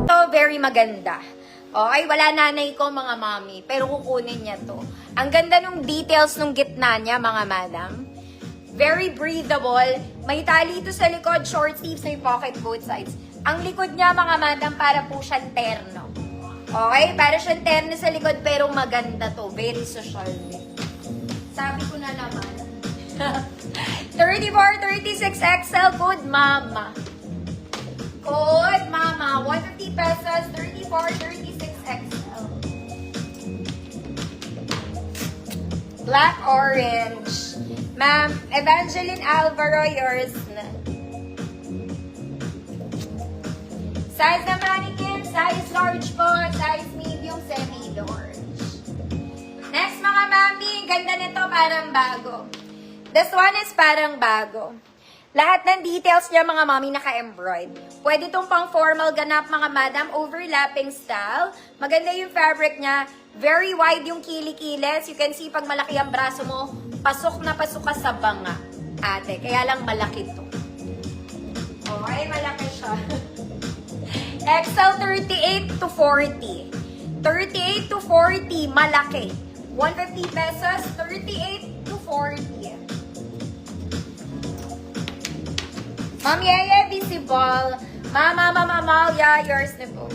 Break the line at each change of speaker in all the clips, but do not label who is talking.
Ito, very maganda. Okay, wala nanay ko mga mami, pero kukunin niya to. Ang ganda nung details nung gitna niya mga madam. Very breathable. May tali ito sa likod, short sleeves, may pocket both sides. Ang likod niya mga madam, para po siyang terno. Okay, para siyang terno sa likod, pero maganda to. Very social. Sabi ko na naman. 34, 36 XL, good mama. Good mama, 150 pesos, 34, 36 XL. Black orange. Ma'am, Evangeline Alvaro, yours na. Size na mannequin, size large po, size medium, semi-large. Next mga mami, ganda nito, parang bago. This one is parang bago. Lahat ng details niya mga mami naka-embroid. Pwede itong pang formal ganap mga madam, overlapping style. Maganda yung fabric niya. Very wide yung kilikili. You can see pag malaki ang braso mo, pasok na pasok ka sa banga. Ate, kaya lang malaki to. Okay, malaki siya. XL 38 to 40. 38 to 40, malaki. 150 pesos, 38 to 40. Ma'am Yeye, visible. Mama Amalia, yours na po.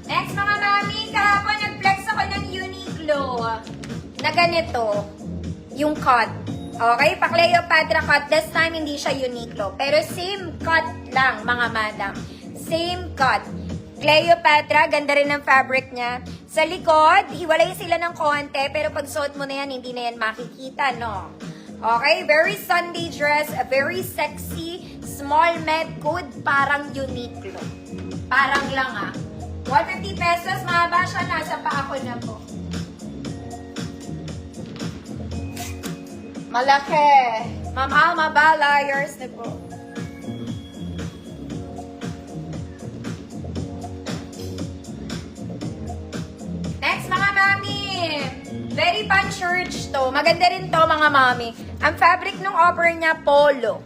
Next mga mami, kahapon nag-flex ako ng Uniqlo na ganito, yung cut. Okay, pa Cleopatra cut. This time hindi siya Uniqlo. Pero same cut lang mga madam. Same cut. Cleopatra, ganda rin ng fabric niya. Sa likod, hiwalay sila ng konti, pero pag suot mo na yan, hindi na yan makikita, no? Okay, very Sunday dress, a very sexy, small met, good, parang Uniqlo. Parang lang ah. 150 pesos, mahaba siya, nasa pa ako na po. Malaki. Ma'am Alma Bala, yours na po. Next, mga mami. Very pan church to. Maganda rin to, mga mami. Ang fabric ng offer niya, polo.